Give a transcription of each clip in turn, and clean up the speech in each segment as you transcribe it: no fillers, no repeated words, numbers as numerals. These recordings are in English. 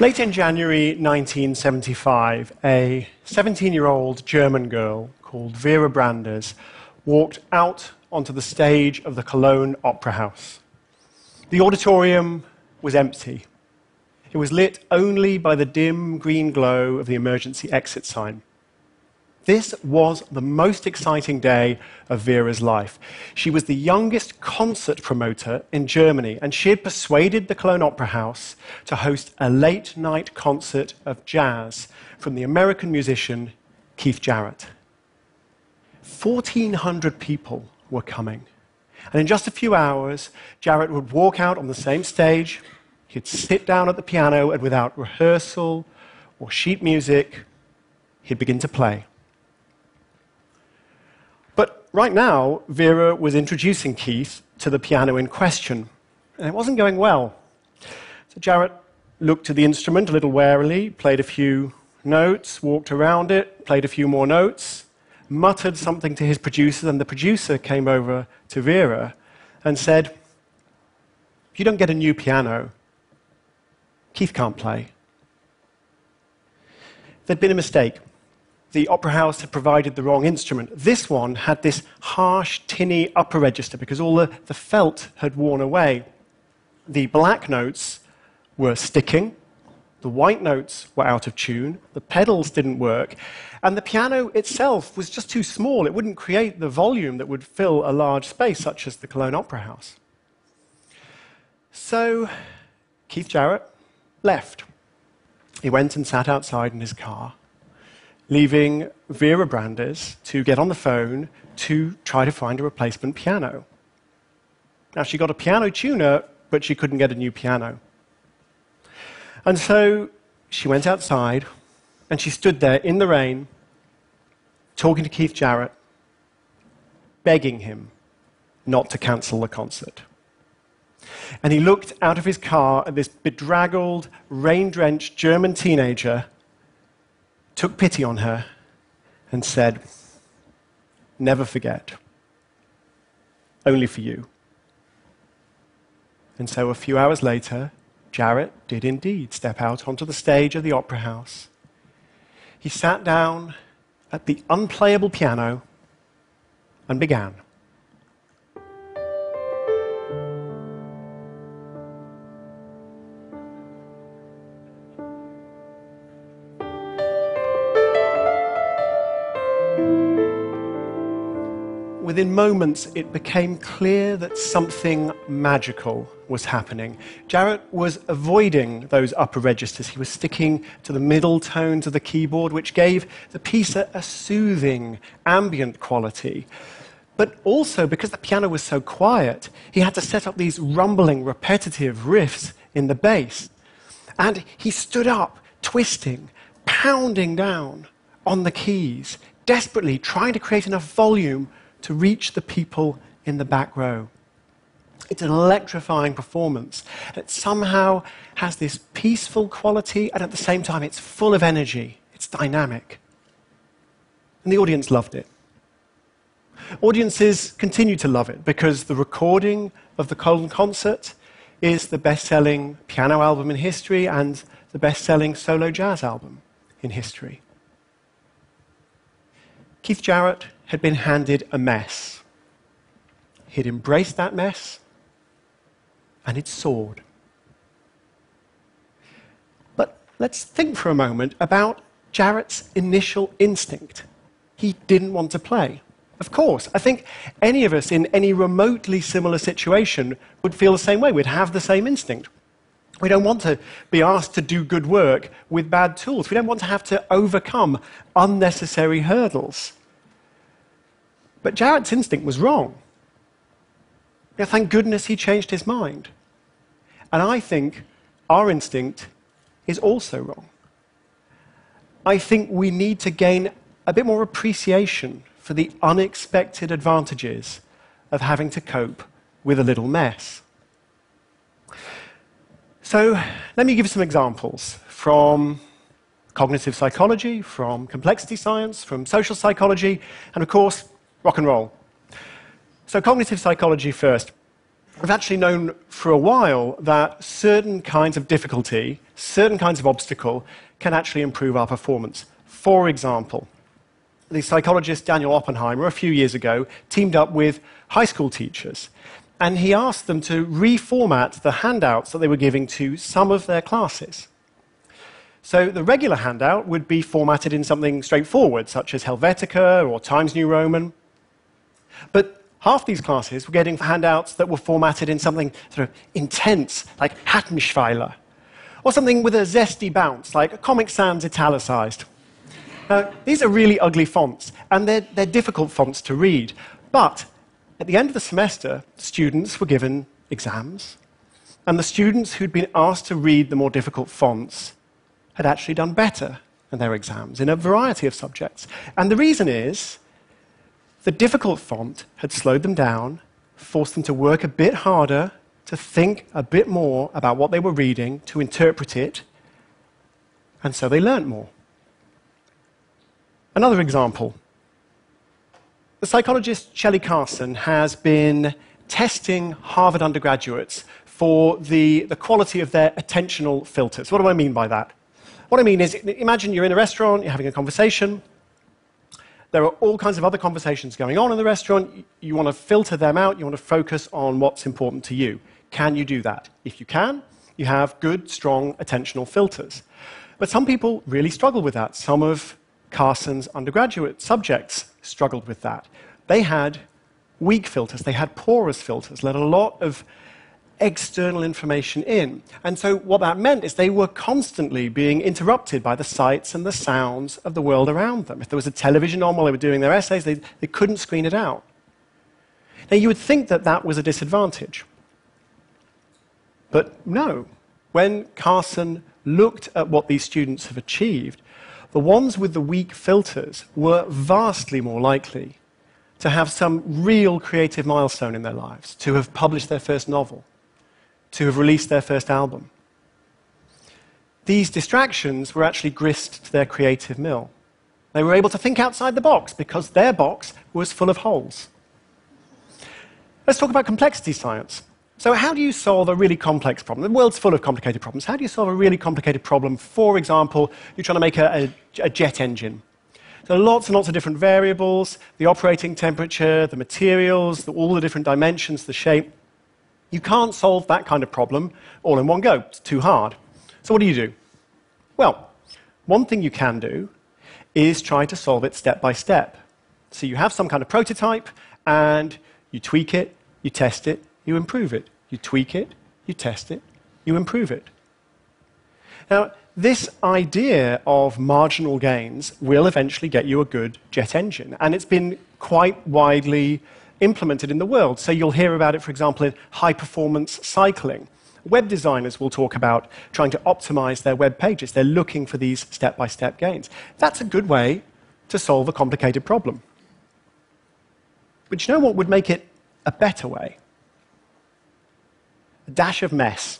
Late in January 1975, a 17-year-old German girl called Vera Branders walked out onto the stage of the Cologne Opera House. The auditorium was empty. It was lit only by the dim green glow of the emergency exit sign. This was the most exciting day of Vera's life. She was the youngest concert promoter in Germany, and she had persuaded the Cologne Opera House to host a late-night concert of jazz from the American musician Keith Jarrett. 1,400 people were coming, and in just a few hours, Jarrett would walk out on the same stage, he'd sit down at the piano, and without rehearsal or sheet music, he'd begin to play. But right now, Vera was introducing Keith to the piano in question, and it wasn't going well. So Jarrett looked at the instrument a little warily, played a few notes, walked around it, played a few more notes, muttered something to his producer, and the producer came over to Vera and said, "If you don't get a new piano, Keith can't play." There'd been a mistake. The opera house had provided the wrong instrument. This one had this harsh, tinny upper register because all the felt had worn away. The black notes were sticking, the white notes were out of tune, the pedals didn't work, and the piano itself was just too small. It wouldn't create the volume that would fill a large space, such as the Cologne Opera House. So Keith Jarrett left. He went and sat outside in his car, leaving Vera Branders to get on the phone to try to find a replacement piano. Now, she got a piano tuner, but she couldn't get a new piano. And so she went outside, and she stood there in the rain, talking to Keith Jarrett, begging him not to cancel the concert. And he looked out of his car at this bedraggled, rain-drenched German teenager, took pity on her, and said, "Never forget. Only for you." And so a few hours later, Jarrett did indeed step out onto the stage of the opera house. He sat down at the unplayable piano and began. Within moments, it became clear that something magical was happening. Jarrett was avoiding those upper registers. He was sticking to the middle tones of the keyboard, which gave the piece a soothing, ambient quality. But also, because the piano was so quiet, he had to set up these rumbling, repetitive riffs in the bass. And he stood up, twisting, pounding down on the keys, desperately trying to create enough volume to reach the people in the back row. It's an electrifying performance. It somehow has this peaceful quality, and at the same time, it's full of energy. It's dynamic. And the audience loved it. Audiences continue to love it because the recording of the Cologne concert is the best-selling piano album in history and the best-selling solo jazz album in history. Keith Jarrett had been handed a mess. He'd embraced that mess, and it soared. But let's think for a moment about Jarrett's initial instinct. He didn't want to play. Of course, I think any of us in any remotely similar situation would feel the same way. We'd have the same instinct. We don't want to be asked to do good work with bad tools. We don't want to have to overcome unnecessary hurdles. But Jarrett's instinct was wrong. Yeah, thank goodness he changed his mind. And I think our instinct is also wrong. I think we need to gain a bit more appreciation for the unexpected advantages of having to cope with a little mess. So let me give you some examples from cognitive psychology, from complexity science, from social psychology, and of course, rock and roll. So cognitive psychology first. we've actually known for a while that certain kinds of difficulty, certain kinds of obstacle, can actually improve our performance. For example, the psychologist Daniel Oppenheimer, a few years ago, teamed up with high school teachers, and he asked them to reformat the handouts that they were giving to some of their classes. So the regular handout would be formatted in something straightforward, such as Helvetica or Times New Roman. But half these classes were getting handouts that were formatted in something sort of intense, like Hattenschweiler, or something with a zesty bounce, like Comic Sans italicized. These are really ugly fonts, and they're difficult fonts to read. But at the end of the semester, students were given exams, and the students who'd been asked to read the more difficult fonts had actually done better in their exams in a variety of subjects. And the reason is the difficult font had slowed them down, forced them to work a bit harder, to think a bit more about what they were reading, to interpret it, and so they learnt more. Another example. The psychologist Shelley Carson has been testing Harvard undergraduates for the quality of their attentional filters. What do I mean by that? What I mean is, imagine you're in a restaurant, you're having a conversation. There are all kinds of other conversations going on in the restaurant. You want to filter them out. You want to focus on what's important to you. Can you do that? If you can, you have good, strong attentional filters. But some people really struggle with that. Some of Carson's undergraduate subjects struggled with that. They had weak filters. They had porous filters, let a lot of external information in. And so what that meant is they were constantly being interrupted by the sights and the sounds of the world around them. If there was a television on while they were doing their essays, they couldn't screen it out. Now, you would think that that was a disadvantage. But no. When Carson looked at what these students have achieved, the ones with the weak filters were vastly more likely to have some real creative milestone in their lives, to have published their first novel, to have released their first album. These distractions were actually grist to their creative mill. They were able to think outside the box because their box was full of holes. Let's talk about complexity science. So how do you solve a really complex problem? The world's full of complicated problems. How do you solve a really complicated problem? For example, you're trying to make a jet engine. There are lots and lots of different variables, the operating temperature, the materials, all the different dimensions, the shape. You can't solve that kind of problem all in one go. It's too hard. So what do? Well, one thing you can do is try to solve it step by step. So you have some kind of prototype, and you tweak it, you test it, you improve it. You tweak it, you test it, you improve it. Now, this idea of marginal gains will eventually get you a good jet engine, and it's been quite widely implemented in the world. So you'll hear about it, for example, in high-performance cycling. Web designers will talk about trying to optimize their web pages. They're looking for these step-by-step gains. That's a good way to solve a complicated problem. But you know what would make it a better way? A dash of mess.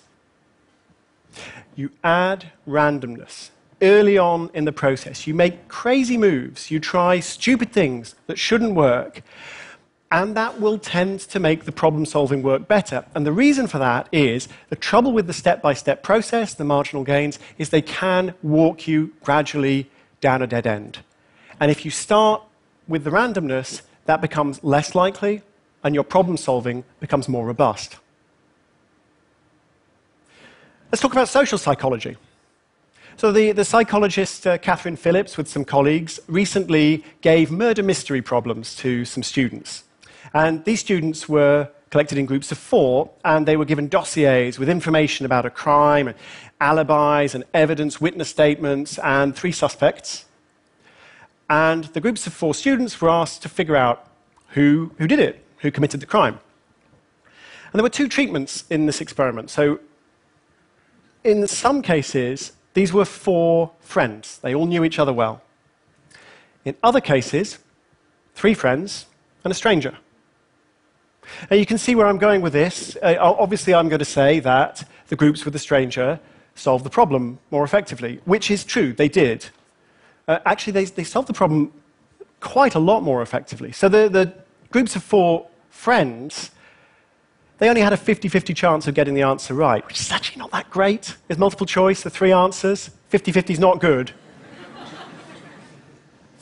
You add randomness early on in the process. You make crazy moves. You try stupid things that shouldn't work. And that will tend to make the problem-solving work better. And the reason for that is the trouble with the step-by-step process, the marginal gains, is they can walk you gradually down a dead end. And if you start with the randomness, that becomes less likely, and your problem-solving becomes more robust. Let's talk about social psychology. So the psychologist Catherine Phillips, with some colleagues, recently gave murder mystery problems to some students. And these students were collected in groups of 4, and they were given dossiers with information about a crime, and alibis and evidence, witness statements, and 3 suspects. And the groups of 4 students were asked to figure out who did it, who committed the crime. And there were 2 treatments in this experiment. So in some cases, these were 4 friends. They all knew each other well. In other cases, 3 friends and a stranger. Now, you can see where I'm going with this. Obviously, I'm going to say that the groups with the stranger solved the problem more effectively, which is true. They did. Actually, they solved the problem quite a lot more effectively. So the groups of 4 friends, they only had a 50-50 chance of getting the answer right, which is actually not that great. There's multiple choice, the three answers. 50-50 is not good.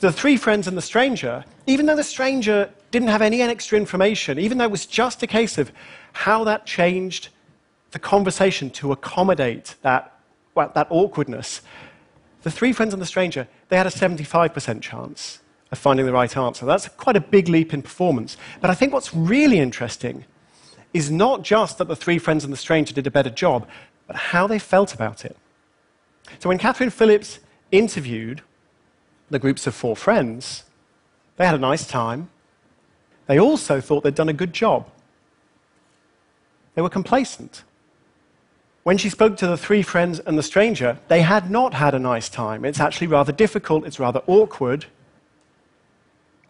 The three friends and the stranger, even though the stranger didn't have any extra information, even though it was just a case of how that changed the conversation to accommodate that awkwardness, the three friends and the stranger, they had a 75% chance of finding the right answer. That's quite a big leap in performance. But I think what's really interesting is not just that the three friends and the stranger did a better job, but how they felt about it. So when Catherine Phillips interviewed the groups of four friends, they had a nice time. They also thought they'd done a good job. They were complacent. When she spoke to the three friends and the stranger, they had not had a nice time. It's actually rather difficult, it's rather awkward,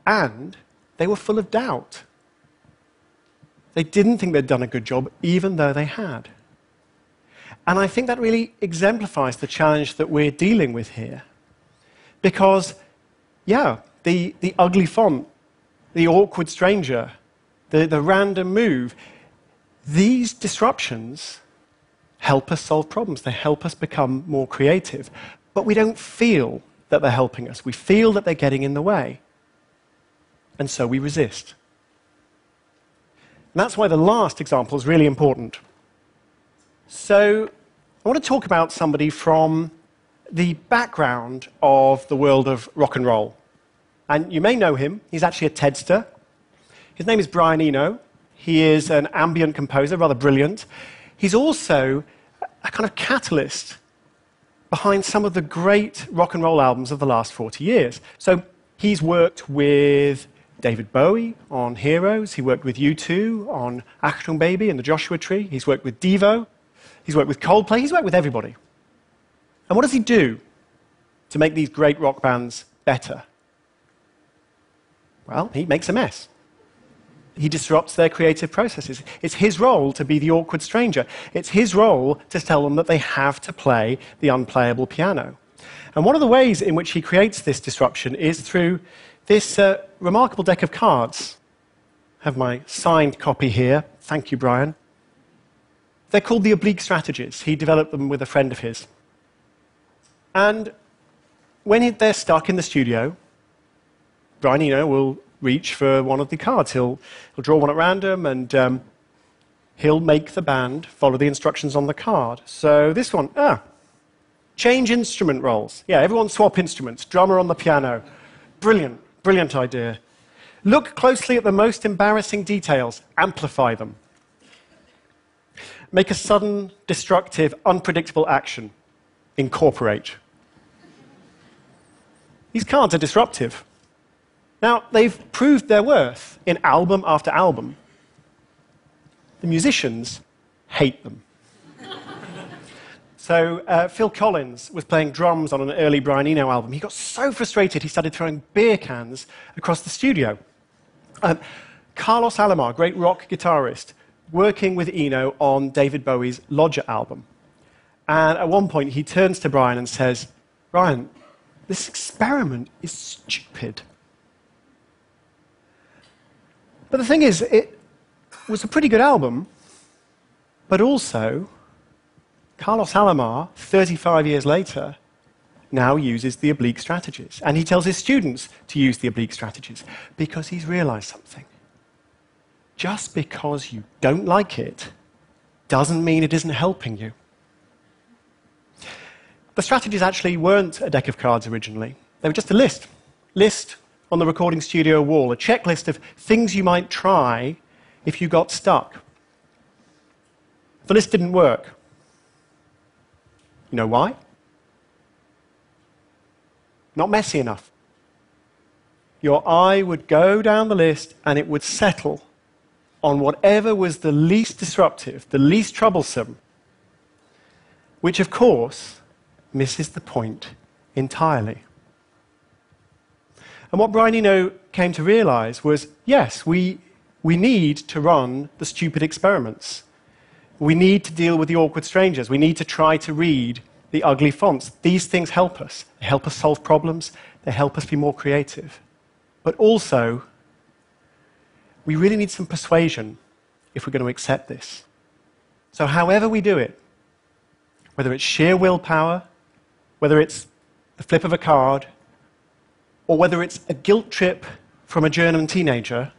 and they were full of doubt. They didn't think they'd done a good job, even though they had. And I think that really exemplifies the challenge that we're dealing with here. Because, yeah, the ugly font, the awkward stranger, the random move, these disruptions help us solve problems. They help us become more creative. But we don't feel that they're helping us. We feel that they're getting in the way. And so we resist. And that's why the last example is really important. So I want to talk about somebody from the background of the world of rock and roll. And you may know him. He's actually a TEDster. His name is Brian Eno. He is an ambient composer, rather brilliant. He's also a kind of catalyst behind some of the great rock and roll albums of the last 40 years. So he's worked with David Bowie on Heroes. He worked with U2 on Achtung Baby and the Joshua Tree. He's worked with Devo. He's worked with Coldplay. He's worked with everybody. And what does he do to make these great rock bands better? Well, he makes a mess. He disrupts their creative processes. It's his role to be the awkward stranger. It's his role to tell them that they have to play the unplayable piano. And one of the ways in which he creates this disruption is through this remarkable deck of cards. I have my signed copy here. Thank you, Brian. They're called the oblique strategies. He developed them with a friend of his. And when they're stuck in the studio, Brian Eno will reach for one of the cards. He'll draw one at random, and he'll make the band follow the instructions on the card. So this one, change instrument roles. Yeah, everyone swap instruments. Drummer on the piano. Brilliant, brilliant idea. Look closely at the most embarrassing details. Amplify them. Make a sudden, destructive, unpredictable action. Incorporate. These cards are disruptive. Now, they've proved their worth in album after album. The musicians hate them. So Phil Collins was playing drums on an early Brian Eno album. He got so frustrated he started throwing beer cans across the studio. Carlos Alomar, great rock guitarist, working with Eno on David Bowie's Lodger album. And at one point he turns to Brian and says, "Brian, this experiment is stupid." But the thing is, it was a pretty good album, but also Carlos Alomar, 35 years later, now uses the oblique strategies. And he tells his students to use the oblique strategies because he's realized something. Just because you don't like it doesn't mean it isn't helping you. The strategies actually weren't a deck of cards originally. They were just a list on the recording studio wall, a checklist of things you might try if you got stuck. The list didn't work. You know why? Not messy enough. Your eye would go down the list and it would settle on whatever was the least disruptive, the least troublesome, which of course misses the point entirely. And what Brian Eno came to realize was, yes, we need to run the stupid experiments. We need to deal with the awkward strangers. We need to try to read the ugly fonts. These things help us. They help us solve problems. They help us be more creative. But also, we really need some persuasion if we're going to accept this. So however we do it, whether it's sheer willpower, whether it's the flip of a card, or whether it's a guilt trip from a German teenager,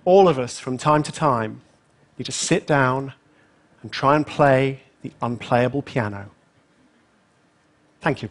all of us from time to time need to sit down and try and play the unplayable piano. Thank you.